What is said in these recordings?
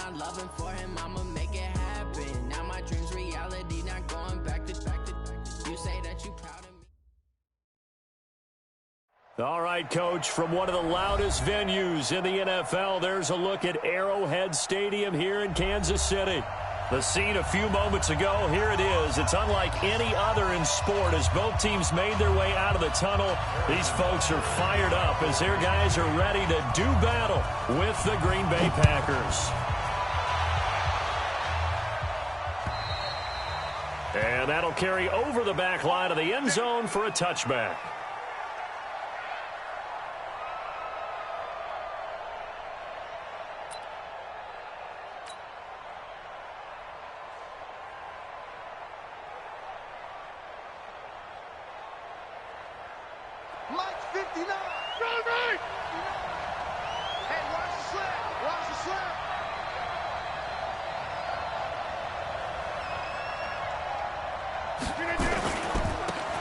I'm loving for him, I'ma make it happen. Now my dream's reality, not going back to. You say that you proud of me. All right, Coach, from one of the loudest venues in the NFL, there's a look at Arrowhead Stadium here in Kansas City. The scene a few moments ago, here it is. It's unlike any other in sport. As both teams made their way out of the tunnel, these folks are fired up as their guys are ready to do battle with the Green Bay Packers. And that'll carry over the back line of the end zone for a touchback.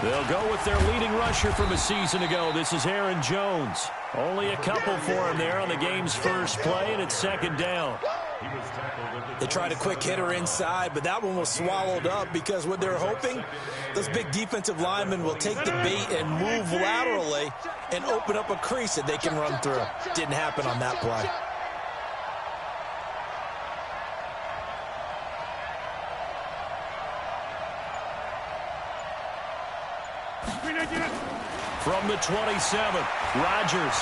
They'll go with their leading rusher from a season ago. This is Aaron Jones. Only a couple for him there on the game's first play, and it's second down. They tried a quick hitter inside, but that one was swallowed up because what they're hoping, those big defensive linemen will take the bait and move laterally and open up a crease that they can run through. Didn't happen on that play. From the 27, Rodgers.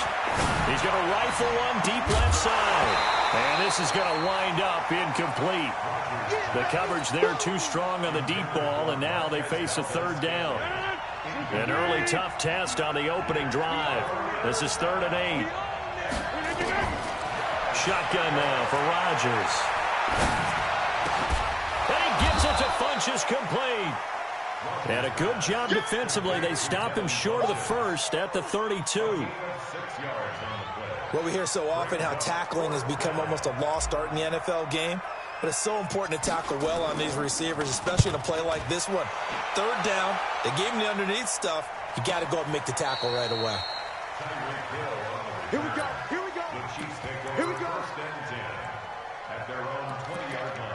He's going to rifle one deep left side. And this is going to wind up incomplete. The coverage there too strong on the deep ball, and now they face a third down. An early tough test on the opening drive. This is 3rd and 8. Shotgun now for Rodgers. And he gets it to Funchess, complete. And a good job defensively. They stop him short of the first at the 32. Well, we hear so often how tackling has become almost a lost art in the NFL game. But it's so important to tackle well on these receivers, especially in a play like this one. 3rd down, they gave him the underneath stuff. You got to go and make the tackle right away. Here we go, here we go. Here we go. At their own 20-yard line.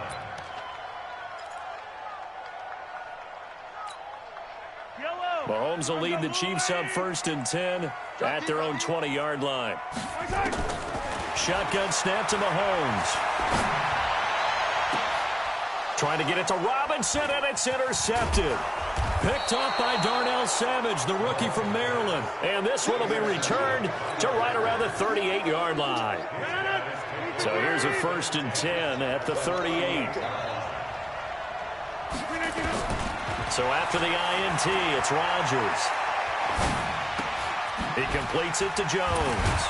Mahomes will lead the Chiefs up 1st and 10 at their own 20-yard line. Shotgun snap to Mahomes. Trying to get it to Robinson, and it's intercepted. Picked off by Darnell Savage, the rookie from Maryland. And this one will be returned to right around the 38-yard line. So here's a 1st and 10 at the 38. So after the INT, it's Rodgers. He completes it to Jones.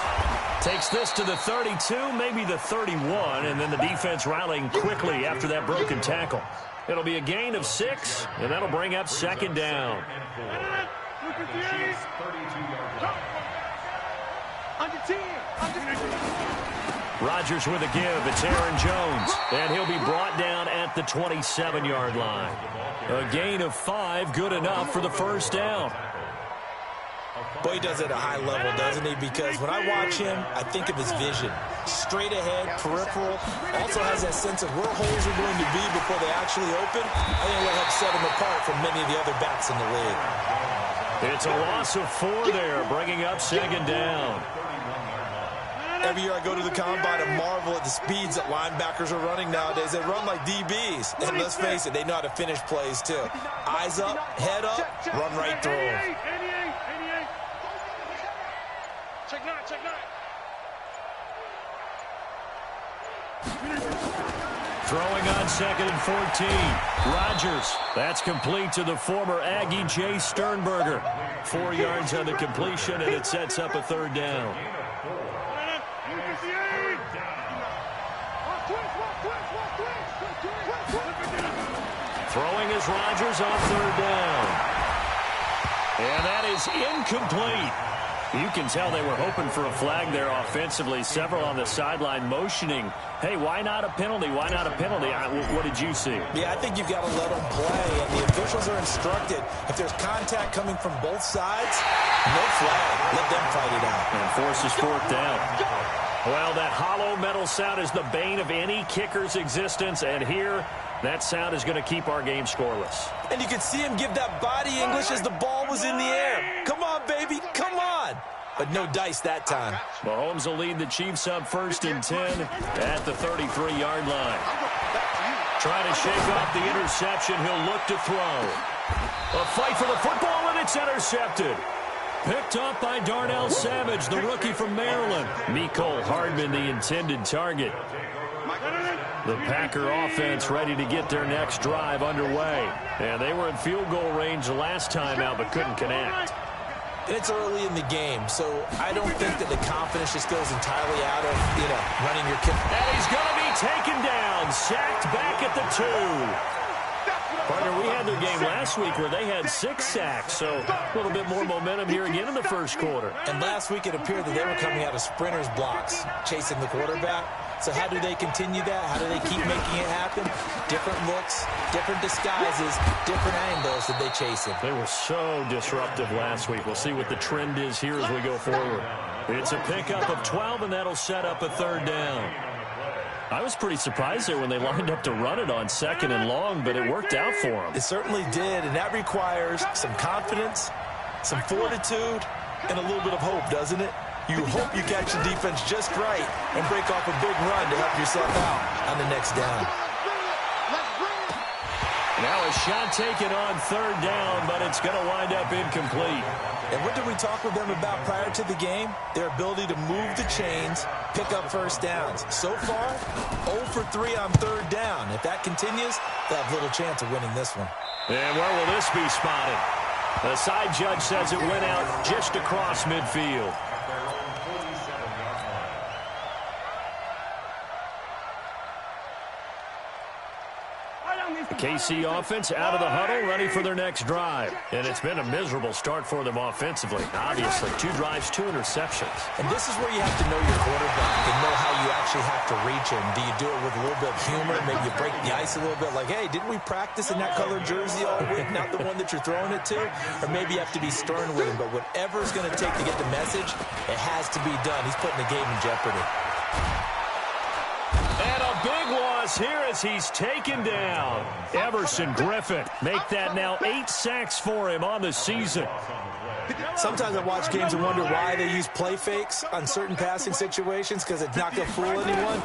Takes this to the 32, maybe the 31, and then the defense rallying quickly after that broken tackle. It'll be a gain of 6, and that'll bring up 2nd down. Rodgers with a give. It's Aaron Jones, and he'll be brought down at the 27-yard line. A gain of 5, good enough for the 1st down. Boy, he does it at a high level, doesn't he? Because when I watch him, I think of his vision. Straight ahead, peripheral. Also has that sense of where holes are going to be before they actually open. I think that helps set him apart from many of the other backs in the league. It's a loss of 4 there, bringing up 2nd down. Every year I go to the combine and marvel at the speeds that linebackers are running nowadays. They run like DBs. And let's face it, they know how to finish plays too. Eyes up, head up, run right through them. Throwing on 2nd and 14. Rodgers. That's complete to the former Aggie Jay Sternberger. 4 yards on the completion, and it sets up a 3rd down. Throwing is Rodgers on 3rd down. And that is incomplete. You can tell they were hoping for a flag there offensively. Several on the sideline motioning, hey, why not a penalty? Why not a penalty? What did you see? Yeah, I think you've got to let them play. And the officials are instructed, if there's contact coming from both sides, no flag. Let them fight it out. And forces 4th down. Well, that hollow metal sound is the bane of any kicker's existence, and here, that sound is going to keep our game scoreless. And you could see him give that body English as the ball was in the air. Come on, baby, come on. But no dice that time. Mahomes will lead the Chiefs up 1st and 10 at the 33-yard line. Trying to shake off the interception. He'll look to throw. A fight for the football, and it's intercepted. Picked up by Darnell Savage, the rookie from Maryland. Mecole Hardman, the intended target. The Packer offense ready to get their next drive underway. And they were in field goal range last time out, but couldn't connect. And it's early in the game, so I don't think that the confidence just goes entirely out of, running your kick. And he's going to be taken down, sacked back at the 2. Partner, we had their game last week where they had 6 sacks, so a little bit more momentum here again in the first quarter. And last week it appeared that they were coming out of sprinters blocks, chasing the quarterback. So how do they continue that? How do they keep making it happen? Different looks, different disguises, different angles that they chase him. They were so disruptive last week. We'll see what the trend is here as we go forward. It's a pickup of 12, and that'll set up a 3rd down. I was pretty surprised there when they lined up to run it on 2nd and long, but it worked out for them. It certainly did, and that requires some confidence, some fortitude, and a little bit of hope, doesn't it? You hope you catch the defense just right and break off a big run to help yourself out on the next down. Now a shot taken on 3rd down, but it's going to wind up incomplete. And what did we talk with them about prior to the game? Their ability to move the chains, pick up 1st downs. So far, 0 for 3 on 3rd down. If that continues, they'll have little chance of winning this one. And where will this be spotted? The side judge says it went out just across midfield. The KC offense out of the huddle, ready for their next drive. And it's been a miserable start for them offensively. Obviously, 2 drives, 2 interceptions. And this is where you have to know your quarterback and know how you actually have to reach him. Do you do it with a little bit of humor? Maybe you break the ice a little bit like, hey, didn't we practice in that colored jersey all week, not the one that you're throwing it to? Or maybe you have to be stern with him. But whatever it's going to take to get the message, it has to be done. He's putting the game in jeopardy. And a big loss here as he's taken down. Everson Griffin make that now 8 sacks for him on the season. Sometimes I watch games and wonder why they use play fakes on certain passing situations because it's not going to fool anyone.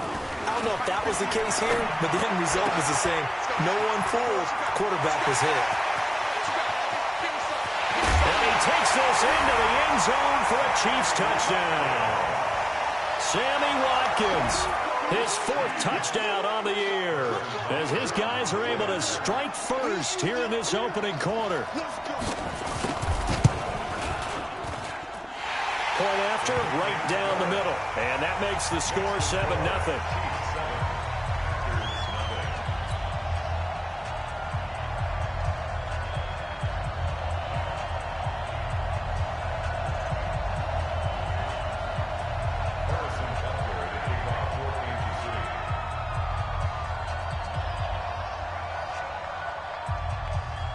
I don't know if that was the case here, but the end result was the same. No one fooled. Quarterback was hit. And he takes this into the end zone for a Chiefs touchdown. Sammy Watkins. His 4th touchdown on the year as his guys are able to strike first here in this opening quarter. Point after, right down the middle. And that makes the score 7-0.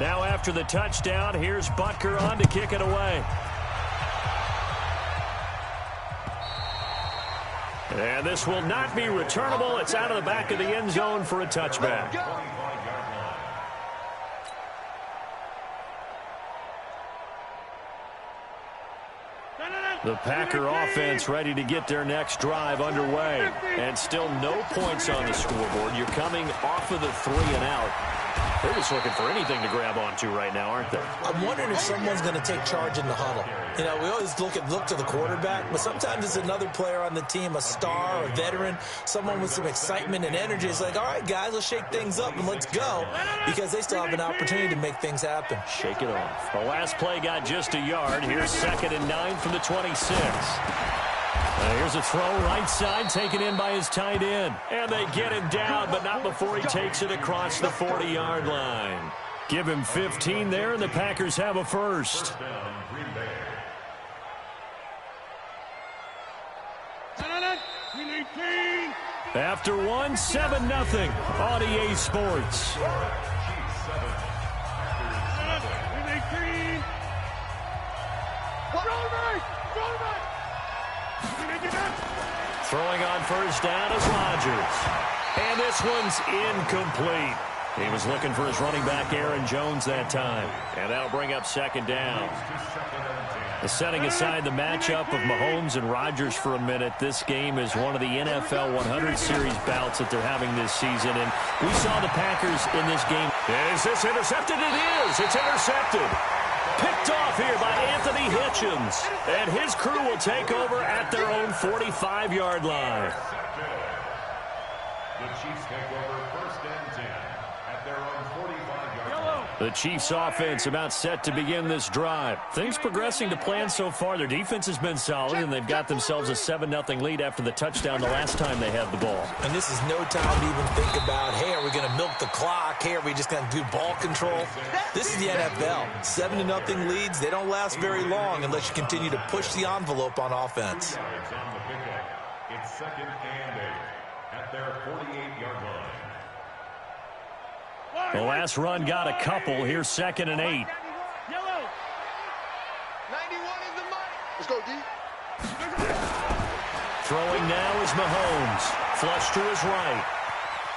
Now after the touchdown, here's Butker on to kick it away. And this will not be returnable. It's out of the back of the end zone for a touchback. The Packer offense ready to get their next drive underway. And still no points on the scoreboard. You're coming off of the 3 and out. They're just looking for anything to grab onto right now, aren't they? I'm wondering if someone's going to take charge in the huddle. You know, we always look to the quarterback, but sometimes it's another player on the team, a star, a veteran, someone with some excitement and energy. It's like, all right, guys, let's shake things up and let's go, because they still have an opportunity to make things happen. Shake it off. The last play got just a yard. Here's 2nd and 9 from the 26. Here's a throw right side taken in by his tight end. And they get him down, but not before he takes it across the 40-yard line. Give him 15 there, and the Packers have a first. After 1, 7-0 on EA Sports. Throwing on first down is Rodgers. And this one's incomplete. He was looking for his running back, Aaron Jones, that time. And that'll bring up second down. Setting aside the matchup of Mahomes and Rodgers for a minute, this game is one of the NFL 100 Series bouts that they're having this season. And we saw the Packers in this game. Is this intercepted? It is. It's intercepted. Picked off here by Anthony Hitchens. And his crew will take over at their own 45-yard line. The Chiefs take over first and 10 at their own 45-yard line. The Chiefs offense about set to begin this drive. Things progressing to plan so far. Their defense has been solid, and they've got themselves a 7-0 lead after the touchdown the last time they had the ball. And this is no time to even think about, hey, are we going to milk the clock? Hey, are we just going to do ball control? This is the NFL. 7-0 leads, they don't last very long unless you continue to push the envelope on offense. It's second and 8 at their 48-yard line. The last run got a couple. Here's second and 8. Yellow. 91 is the money. Let's go, D. Throwing now is Mahomes. Flush to his right.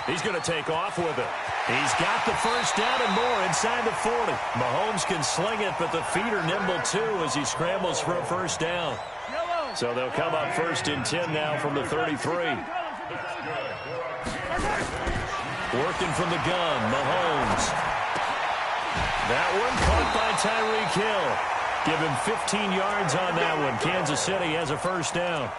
He's going to take off with it. He's got the first down and more inside the 40. Mahomes can sling it, but the feet are nimble too as he scrambles for a first down. So they'll come up first and 10 now from the 33. Working from the gun, Mahomes. That one caught by Tyreek Hill. Give him 15 yards on that one. Kansas City has a first down.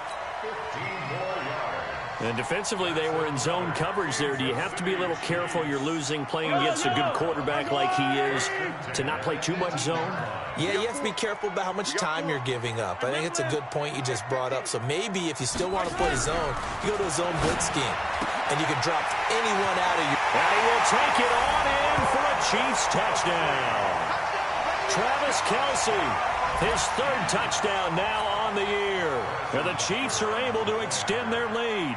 And defensively, they were in zone coverage there. Do you have to be a little careful? You're losing, playing against a good quarterback like he is, to not play too much zone? Yeah, you have to be careful about how much time you're giving up. I think it's a good point you just brought up. So maybe if you still want to play zone, you go to a zone blitz scheme, and you can drop anyone out of your... And he will take it on in for a Chiefs touchdown. Travis Kelce, his third touchdown now on the year. And the Chiefs are able to extend their lead.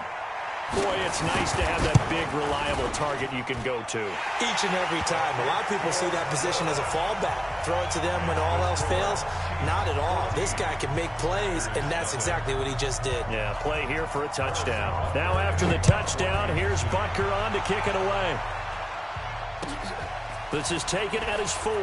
Boy, it's nice to have that big, reliable target you can go to. Each and every time. A lot of people see that position as a fallback. Throw it to them when all else fails. Not at all. This guy can make plays, and that's exactly what he just did. Yeah, play here for a touchdown. Now after the touchdown, here's Butker on to kick it away. This is taken at his 4.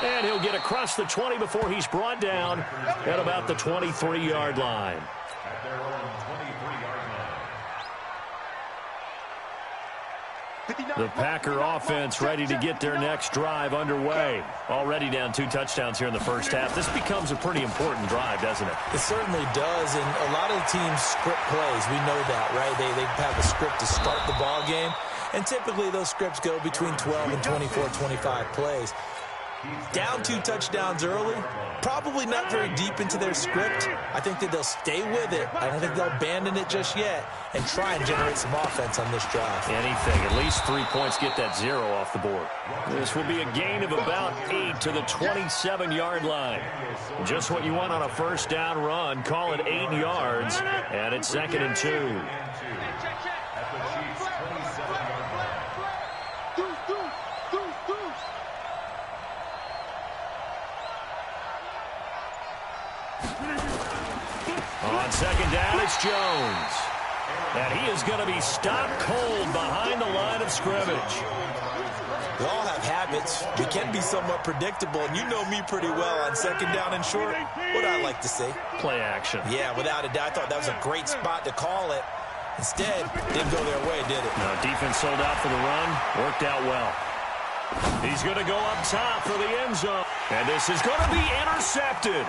And he'll get across the 20 before he's brought down at about the 23-yard line. At their own 23-yard line. The Packer offense ready to get their next drive underway. Already down 2 touchdowns here in the first half. This becomes a pretty important drive, doesn't it? It certainly does, and a lot of the teams script plays. We know that, right? They have a script to start the ball game, and typically those scripts go between 12 and 24, 25 plays. Down 2 touchdowns early, probably not very deep into their script. I think that they'll stay with it. I don't think they'll abandon it just yet and try and generate some offense on this drive. Anything, at least 3 points, get that 0 off the board. This will be a gain of about 8 to the 27-yard line. Just what you want on a first down run. Call it 8 yards, and it's second and 2. On second down, it's Jones. And he is going to be stopped cold behind the line of scrimmage. We all have habits. We can be somewhat predictable, and you know me pretty well on second down and short. What I like to say? Play action. Yeah, without a doubt. I thought that was a great spot to call it. Instead, didn't go their way, did it? No, defense sold out for the run. Worked out well. He's going to go up top for the end zone. And this is going to be intercepted.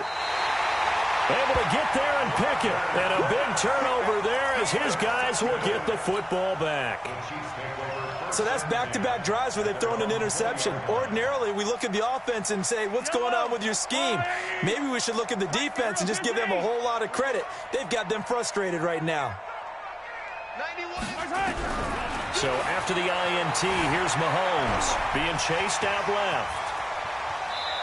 Able to get there and pick it. And a big turnover there as his guys will get the football back. So that's back-to-back drives where they've thrown an interception. Ordinarily, we look at the offense and say, what's going on with your scheme? Maybe we should look at the defense and just give them a whole lot of credit. They've got them frustrated right now. So after the INT, here's Mahomes being chased out left.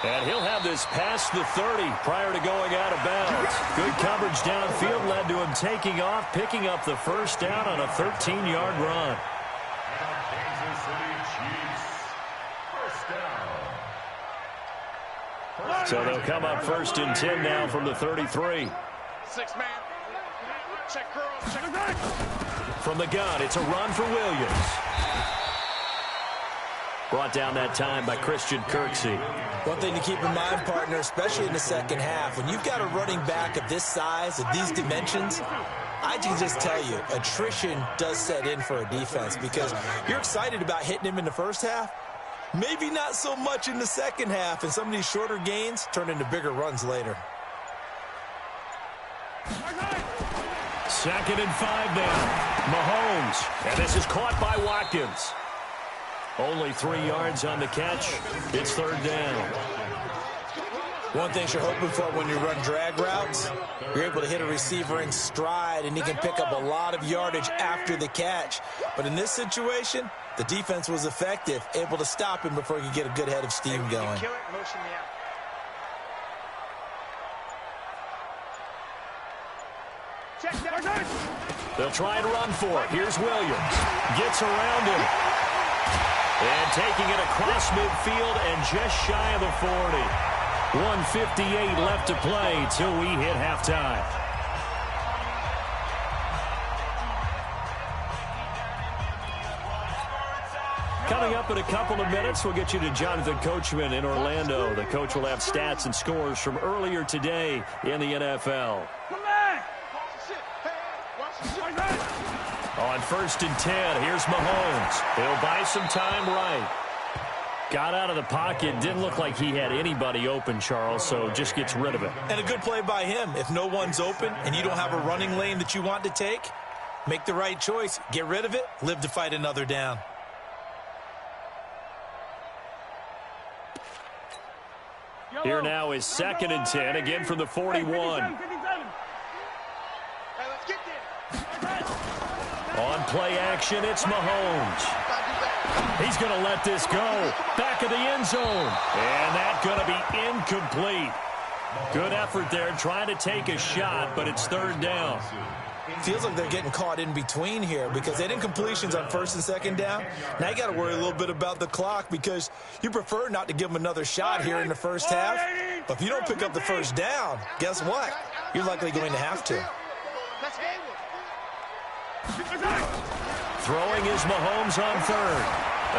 And he'll have this past the 30 prior to going out of bounds. Good coverage downfield led to him taking off, picking up the first down on a 13-yard run. So they'll come up first and 10 now from the 33. 6 man. Check girls, check back. From the gun, it's a run for Williams. Brought down that time by Christian Kirksey. One thing to keep in mind, partner, especially in the second half, when you've got a running back of this size, of these dimensions, I can just tell you, attrition does set in for a defense because you're excited about hitting him in the first half. Maybe not so much in the second half, and some of these shorter gains turn into bigger runs later. 2nd and 5 now. Mahomes. And this is caught by Watkins. Only 3 yards on the catch. It's 3rd down. One thing you're hoping for when you run drag routes, you're able to hit a receiver in stride, and he can pick up a lot of yardage after the catch. But in this situation, the defense was effective, able to stop him before he could get a good head of steam going. They'll try and run for it. Here's Williams. Gets around him. And taking it across midfield and just shy of the 40. 1:58 left to play till we hit halftime. Coming up in a couple of minutes, we'll get you to Jonathan Coachman in Orlando. The coach will have stats and scores from earlier today in the NFL. On 1st and 10, here's Mahomes. He'll buy some time right. Got out of the pocket. Didn't look like he had anybody open, Charles, so just gets rid of it. And a good play by him. If no one's open and you don't have a running lane that you want to take, make the right choice. Get rid of it. Live to fight another down. Here now is 2nd and 10, again from the 41. On play action, it's Mahomes. He's going to let this go. Back of the end zone. And that's going to be incomplete. Good effort there, trying to take a shot, but it's 3rd down. Feels like they're getting caught in between here because they had incompletions on 1st and 2nd down. Now you got to worry a little bit about the clock because you prefer not to give them another shot here in the first half. But if you don't pick up the 1st down, guess what? You're likely going to have to. Throwing is Mahomes on 3rd.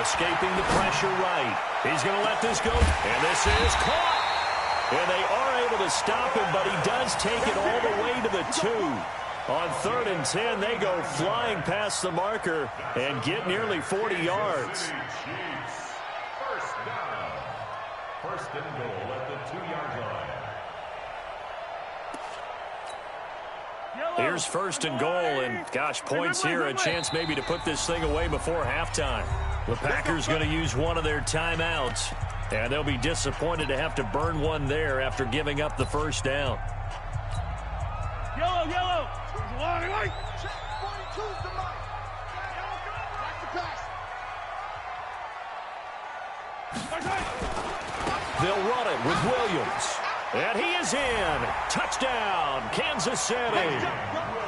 Escaping the pressure right. He's going to let this go. And this is caught. And they are able to stop him, but he does take it all the way to the 2. On 3rd and 10, they go flying past the marker and get nearly 40 yards. 1st down. 1st and goal at the 2-yard line. Here's 1st and goal, and gosh, points here, a chance maybe to put this thing away before halftime. The Packers going to use one of their timeouts, and they'll be disappointed to have to burn one there after giving up the 1st down. Yellow. They'll run it with Williams. And he is in. Touchdown, Kansas City.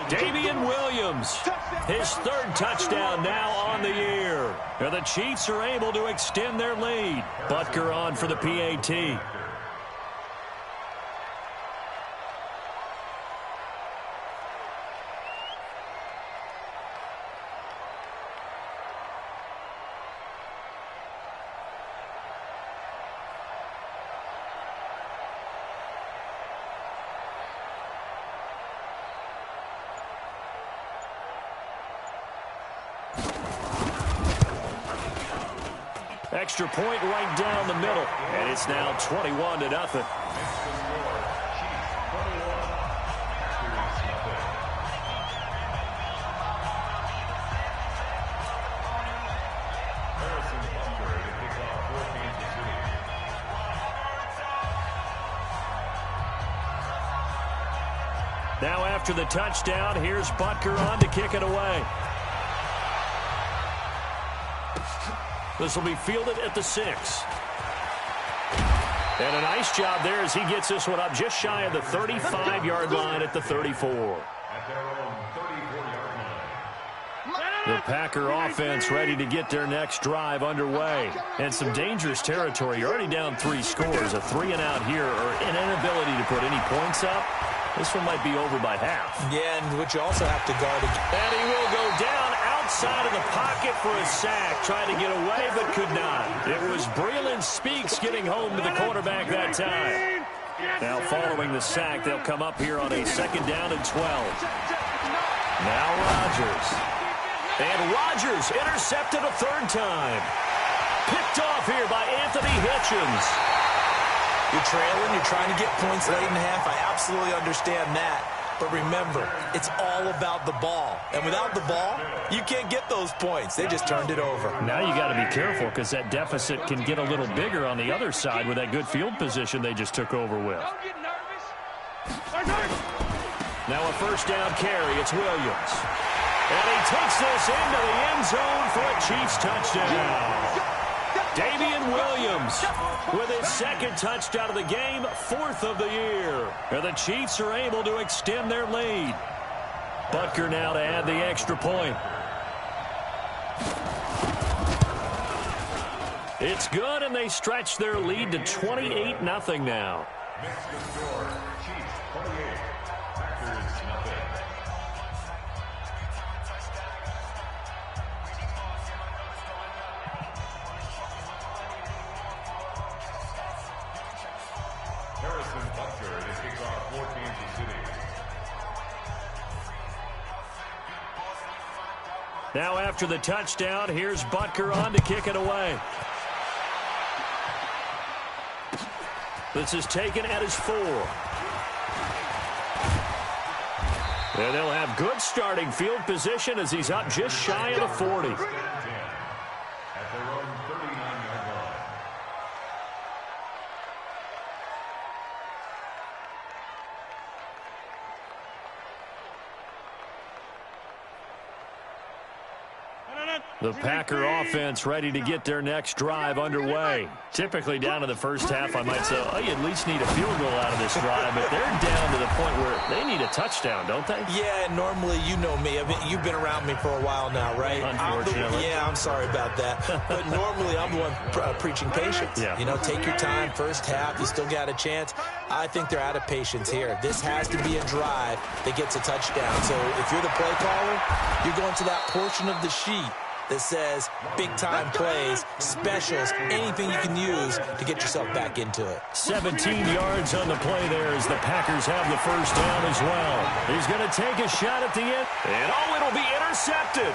Damian Williams, his 3rd touchdown now on the year. And the Chiefs are able to extend their lead. Butker on for the PAT. Extra point right down the middle, and it's now 21-0. Now after the touchdown, here's Butker on to kick it away. This will be fielded at the 6. And a nice job there as he gets this one up just shy of the 35-yard line at the 34. At their own 34-yard line. The Packer offense ready to get their next drive underway. And some dangerous territory. You're already down 3 scores. A 3-and-out here or an inability to put any points up This one might be over by half. Yeah, and which you also have to guard against. And he will go down outside of the pocket for a sack. Tried to get away, but could not. It was Breeland Speaks getting home to the quarterback that time. Now following the sack, they'll come up here on a 2nd down and 12. Now Rodgers. And Rodgers intercepted a 3rd time. Picked off here by Anthony Hitchens. You're trailing, you're trying to get points late in half. I absolutely understand that. But remember, it's all about the ball. And without the ball, you can't get those points. They just turned it over. Now you got to be careful because that deficit can get a little bigger on the other side with that good field position they just took over with. Don't get nervous. Now a 1st down carry. It's Williams. And he takes this into the end zone for a Chiefs touchdown. Damian Williams with his 2nd touchdown of the game, 4th of the year. And the Chiefs are able to extend their lead. Butker now to add the extra point. It's good, and they stretch their lead to 28-0 now. Next to score, Chiefs 28, Packers 0. Harrison Butker to kick off for Kansas City. Now after the touchdown, here's Butker on to kick it away. This is taken at his 4. And they'll have good starting field position as he's up just shy of the 40. At their own 39-yard line. The Packer offense ready to get their next drive underway. Typically down to the first half, I might say, oh, you at least need a field goal out of this drive, but they're down to the point where they need a touchdown, don't they? Yeah, normally, you know me. I mean, you've been around me for a while now, right? Unfortunately. I'm sorry about that. But normally, I'm the one preaching patience. Yeah. You know, take your time. First half, you still got a chance. I think they're out of patience here. This has to be a drive that gets a touchdown. So if you're the play caller, you're going to that portion of the sheet that says big-time plays, specials, anything you can use to get yourself back into it. 17 yards on the play there as the Packers have the 1st down as well. He's going to take a shot at the end. And, oh, it'll be intercepted.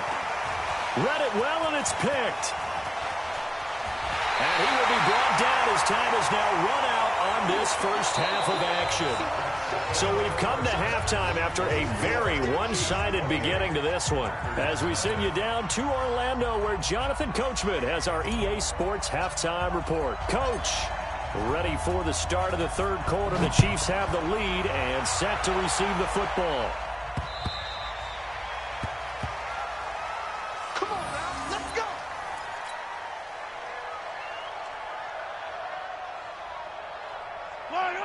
Read it well, and it's picked. And he will be brought down as time is now run out on this first half of action. So we've come to halftime after a very one-sided beginning to this one. As we send you down to Orlando, where Jonathan Coachman has our EA Sports halftime report. Coach, ready for the start of the 3rd quarter. The Chiefs have the lead and set to receive the football. Come on now, let's go.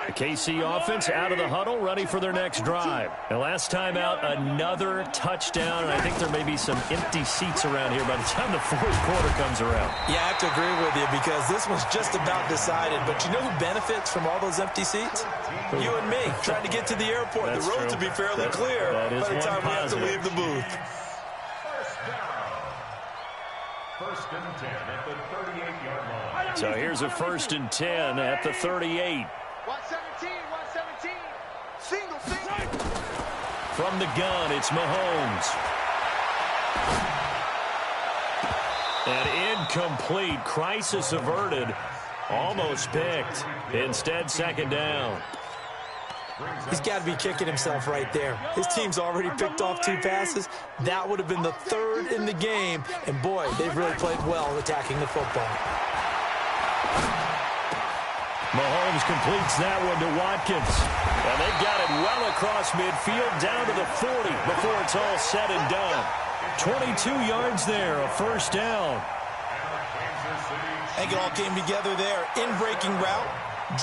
The KC offense out of the huddle, ready for their next drive. And last time out, another touchdown, and I think there may be some empty seats around here by the time the 4th quarter comes around. Yeah, I have to agree with you because this one's just about decided. But you know who benefits from all those empty seats? You and me, trying to get to the airport. That's the roads true. will be fairly clear That is by the time we have to positive. leave the booth. First down. 1st and 10 at the 38-yard line. So here's a 1st and 10 at the 38. 117, 117. Single. From the gun, it's Mahomes. And incomplete. Crisis averted. Almost picked. Instead, 2nd down. He's got to be kicking himself right there. His team's already picked off 2 passes. That would have been the 3rd in the game. And, boy, they've really played well attacking the football. Mahomes completes that one to Watkins. And they've got it well across midfield down to the 40 before it's all said and done. 22 yards there, a 1st down. I think it all came together there. In-breaking route,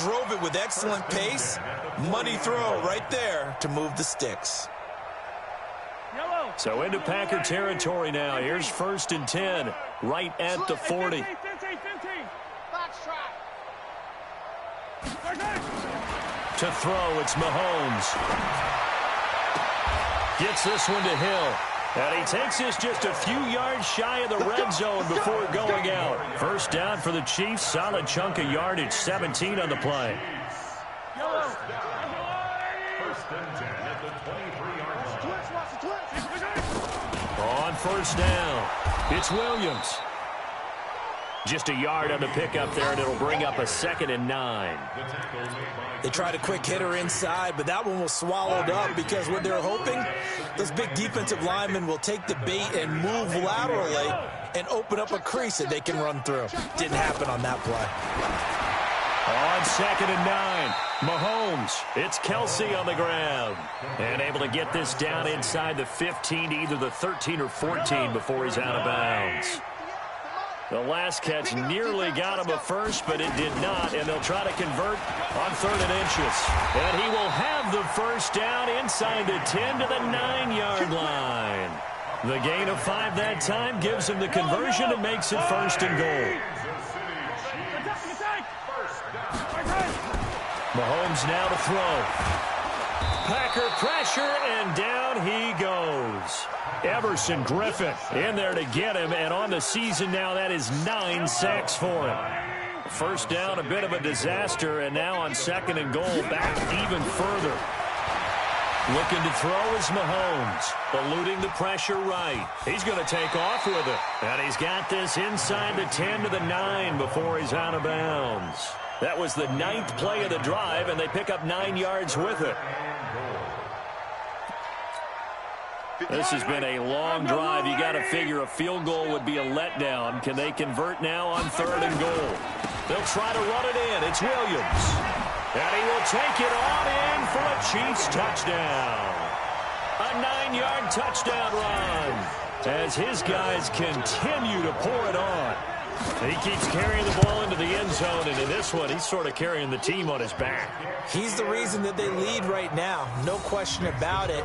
drove it with excellent pace. Money throw right there to move the sticks. So into Packer territory now. Here's 1st and 10, right at the 40. Box try. To throw, it's Mahomes. Gets this one to Hill. And he takes this just a few yards shy of the red zone before going out. First down for the Chiefs. Solid chunk of yardage. 17 on the play. First and 10 at the 23-yard line. On first down, it's Williams. Just a yard on the pickup there, and it'll bring up a 2nd and 9. They tried a quick hitter inside, but that one was swallowed up because what they're hoping, those big defensive linemen will take the bait and move laterally and open up a crease that they can run through. Didn't happen on that play. On 2nd and 9, Mahomes. It's Kelsey on the ground. And able to get this down inside the 15 to either the 13 or 14 before he's out of bounds. The last catch nearly got him a first, but it did not, and they'll try to convert on 3rd and inches. And he will have the first down inside the 10 to the 9-yard line. The gain of 5 that time gives him the conversion and makes it 1st and goal. Mahomes now to throw. Packer pressure, and down he goes. Everson Griffin in there to get him, and on the season now, that is 9 sacks for him. First down, a bit of a disaster, and now on 2nd and goal, back even further. Looking to throw is Mahomes, eluding the pressure right. He's going to take off with it, and he's got this inside the 10 to the 9 before he's out of bounds. That was the 9th play of the drive, and they pick up 9 yards with it. This has been a long drive. You got to figure a field goal would be a letdown. Can they convert now on 3rd and goal? They'll try to run it in. It's Williams. And he will take it on in for a Chiefs touchdown. A 9-yard touchdown run as his guys continue to pour it on. He keeps carrying the ball into the end zone, and in this one, he's sort of carrying the team on his back. He's the reason that they lead right now, no question about it.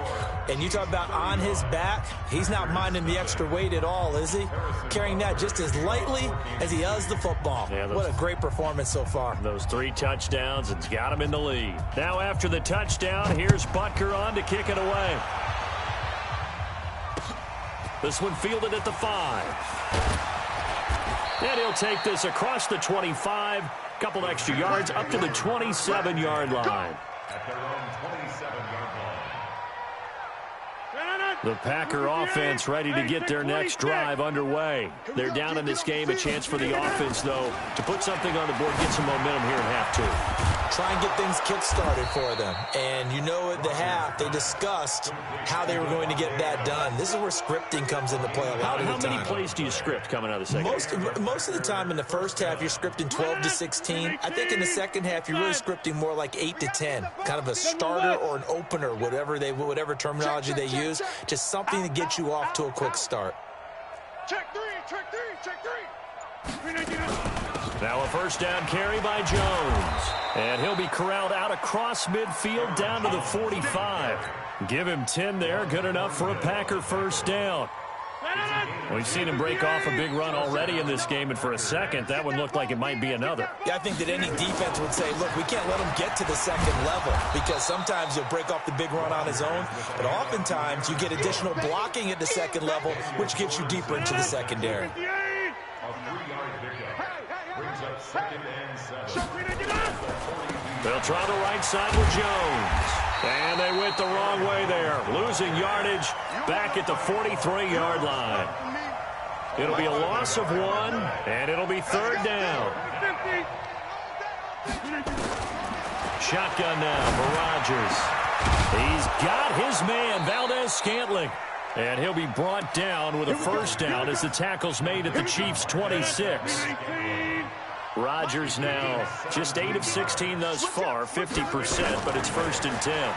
And you talk about on his back, he's not minding the extra weight at all, is he? Carrying that just as lightly as he does the football. Yeah, what a great performance so far. Those 3 touchdowns, it's got him in the lead. Now after the touchdown, here's Butker on to kick it away. This one fielded at the 5. And he'll take this across the 25, couple extra yards up to the 27-yard line. At their own 27-yard line. The Packer offense ready to get their next drive underway. They're down in this game. A chance for the offense, though, to put something on the board, get some momentum here in half 2. Try and get things kick-started for them. And you know at the half, they discussed how they were going to get that done. This is where scripting comes into play a lot of the time. How many plays do you script coming out of the second half? Most of the time in the first half, you're scripting 12 to 16. I think in the second half, you're really scripting more like 8 to 10. Kind of a starter or an opener, whatever terminology they use. Just something to get you off to a quick start. Check 3, check 3, check 3. Now a first down carry by Jones. And he'll be corralled out across midfield down to the 45. Give him 10 there. Good enough for a Packer first down. We've seen him break off a big run already in this game, and for a second, that one looked like it might be another. Yeah, I think that any defense would say, look, we can't let him get to the second level, because sometimes he'll break off the big run on his own, but oftentimes you get additional blocking at the second level, which gets you deeper into the secondary. A 3-yard pickup brings up 2nd and 7. They'll try the right side with Jones. And they went the wrong way there, losing yardage back at the 43-yard line. It'll be a loss of 1, and it'll be 3rd down. Shotgun now for Rodgers. He's got his man, Valdez-Scantling. And he'll be brought down with a first down as the tackle's made at the Chiefs' 26. Rodgers now just 8 of 16 thus far, 50%, but it's 1st and 10.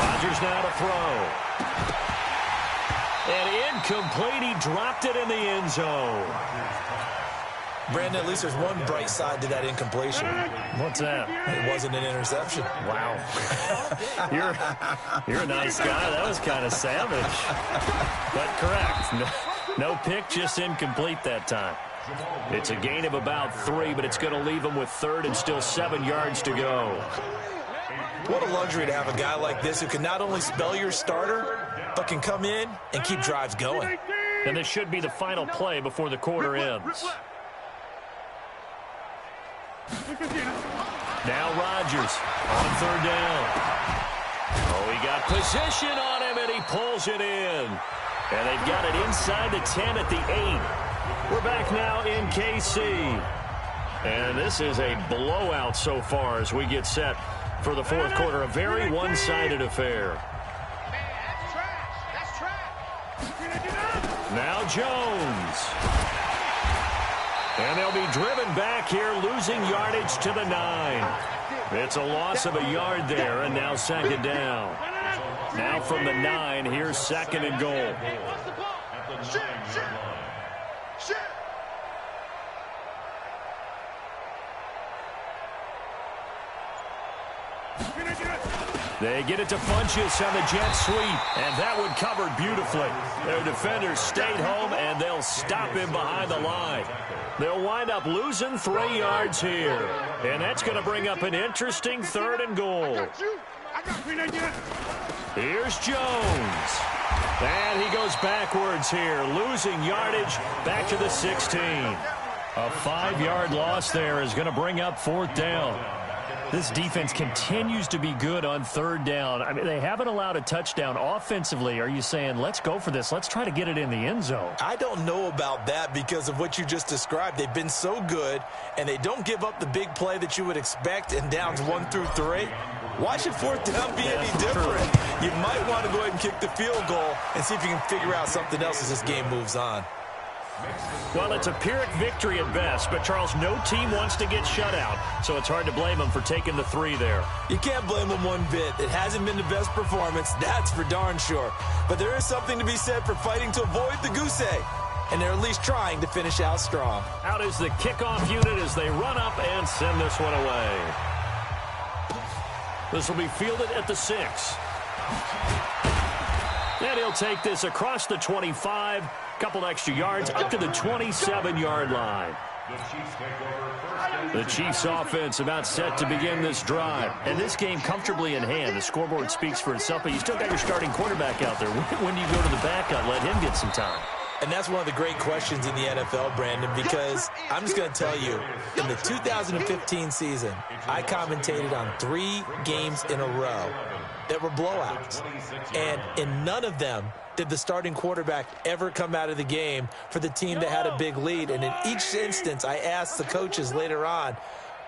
Rodgers now to throw. And incomplete. He dropped it in the end zone. Brandon, at least there's one bright side to that incompletion. What's that? It wasn't an interception. Wow. You're a nice guy. That was kind of savage. But correct. No pick, just incomplete that time. It's a gain of about 3, but it's going to leave them with 3rd and still 7 yards to go. What a luxury to have a guy like this who can not only spell your starter, but can come in and keep drives going. And this should be the final play before the quarter ends. Now Rodgers on 3rd down. Oh, he got position on him, and he pulls it in. And they've got it inside the 10 at the 8. We're back now in KC. And this is a blowout so far as we get set for the 4th quarter. A very one-sided affair. Now Jones. And they'll be driven back here, losing yardage to the 9. It's a loss of a yard there, and now 2nd down. Now from the 9, here's 2nd and goal. They get it to Funchess on the jet sweep, and that one covered beautifully. Their defenders stayed home, and they'll stop him behind the line. They'll wind up losing 3 yards here, and that's going to bring up an interesting 3rd and goal. Here's Jones, and he goes backwards here, losing yardage back to the 16. A 5-yard loss there is going to bring up 4th down. This defense continues to be good on 3rd down. I mean, they haven't allowed a touchdown offensively. Are you saying, let's go for this? Let's try to get it in the end zone. I don't know about that because of what you just described. They've been so good, and they don't give up the big play that you would expect in downs 1 through 3. Why should 4th down be any different? You might want to go ahead and kick the field goal and see if you can figure out something else as this game moves on. Well, it's a Pyrrhic victory at best, but, Charles, no team wants to get shut out, so it's hard to blame them for taking the 3 there. You can't blame them one bit. It hasn't been the best performance, that's for darn sure. But there is something to be said for fighting to avoid the goose egg, and they're at least trying to finish out strong. Out is the kickoff unit as they run up and send this one away. This will be fielded at the 6. And he'll take this across the 25. Couple extra yards up to the 27-yard line. The Chiefs offense about set to begin this drive. And this game comfortably in hand. The scoreboard speaks for itself, but you still got your starting quarterback out there. When do you go to the backup, let him get some time? And that's one of the great questions in the NFL, Brandon, because I'm just going to tell you, in the 2015 season, I commentated on 3 games in a row that were blowouts. And in none of them did the starting quarterback ever come out of the game for the team that had a big lead. And in each instance, I asked the coaches later on,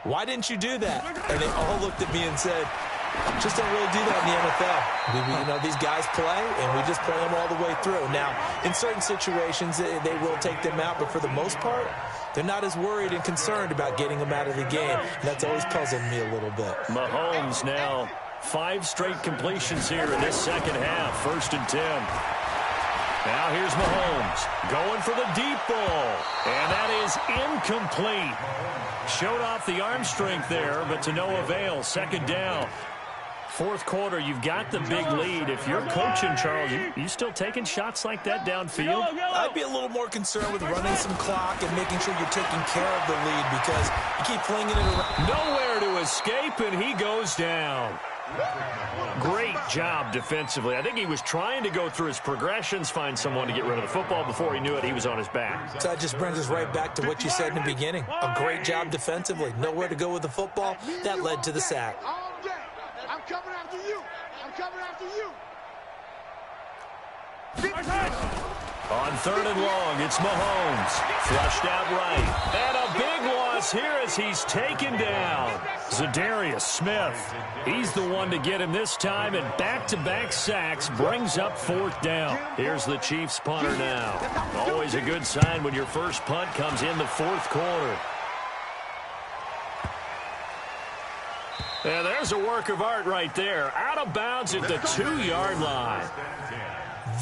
why didn't you do that? And they all looked at me and said, just don't really do that in the NFL. You know, these guys play, and we just play them all the way through. Now, in certain situations, they will take them out, but for the most part, they're not as worried and concerned about getting them out of the game. And that's always puzzled me a little bit. Mahomes now 5 straight completions here in this second half. 1st and 10. Now here's Mahomes going for the deep ball, and that is incomplete. Showed off the arm strength there, but to no avail. 2nd down. 4th quarter, you've got the big lead. If you're coaching, Charles, you still taking shots like that downfield? I'd be a little more concerned with running some clock and making sure you're taking care of the lead because you keep flinging it around. Nowhere to escape, and he goes down. Great job defensively. I think he was trying to go through his progressions, find someone to get rid of the football. Before he knew it, he was on his back. So that just brings us right back to what you said in the beginning. A great job defensively. Nowhere to go with the football. That led to the sack. I'm coming after you. I'm coming after you. On 3rd and long, it's Mahomes. Flushed out right. And a big loss here as he's taken down. Za'Darius Smith. He's the one to get him this time, and back-to-back sacks brings up 4th down. Here's the Chiefs punter now. Always a good sign when your first punt comes in the 4th quarter. And there's a work of art right there. Out of bounds at the 2-yard line.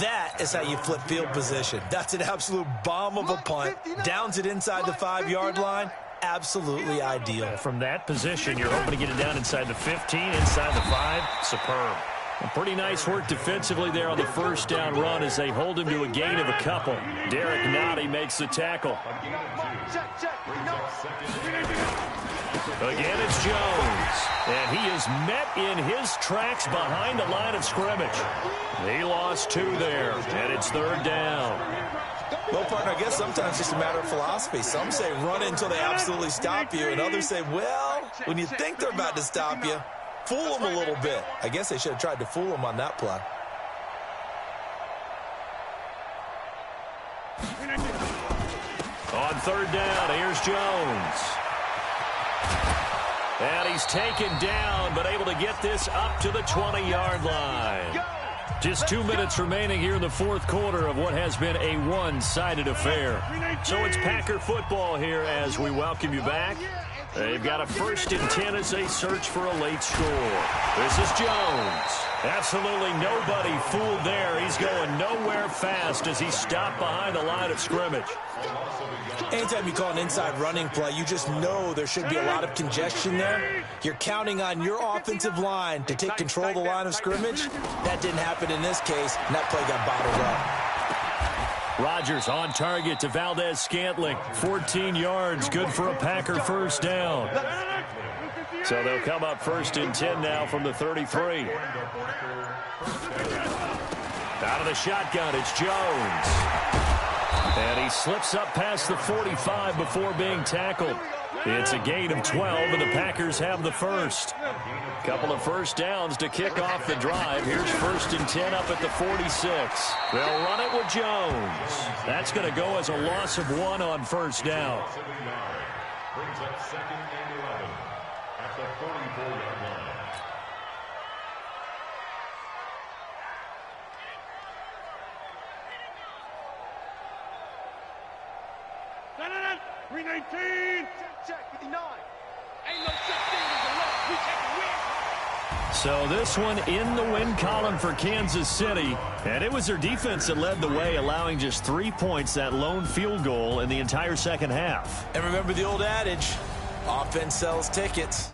That is how you flip field position. That's an absolute bomb of a punt. Downs it inside the 5-yard line. Absolutely ideal. From that position, you're hoping to get it down inside the 15, inside the 5. Superb. Pretty nice work defensively there on the first down run as they hold him to a gain of a couple. Derek Nottie makes the tackle. Again, it's Jones. And he is met in his tracks behind the line of scrimmage. He lost 2 there, and it's 3rd down. Well, partner, I guess sometimes it's just a matter of philosophy. Some say run it until they absolutely stop you, and others say, well, when you think they're about to stop you, fool them a little bit. I guess they should have tried to fool them on that play. On 3rd down, here's Jones. And he's taken down, but able to get this up to the 20-yard line. Just 2 minutes remaining here in the 4th quarter of what has been a one-sided affair. So it's Packer football here as we welcome you back. They've got a 1st and 10 as they search for a late score. This is Jones. Absolutely nobody fooled there. He's going nowhere fast as he stopped behind the line of scrimmage. Anytime you call an inside running play, you just know there should be a lot of congestion there. You're counting on your offensive line to take control of the line of scrimmage. That didn't happen in this case, and that play got bottled up. Rodgers on target to Valdez-Scantling. 14 yards, good for a Packer 1st down. So they'll come up 1st and 10 now from the 33. Out of the shotgun, it's Jones. And he slips up past the 45 before being tackled. It's a gain of 12, and the Packers have the 1st. Couple of 1st downs to kick off the drive. Here's 1st and 10 up at the 46. They'll run it with Jones. That's going to go as a loss of 1 on 1st down. Brings up 2nd and 11 at the 44-yard line. So this one in the win column for Kansas City, and it was their defense that led the way, allowing just 3 points, that lone field goal in the entire second half. And remember the old adage, offense sells tickets.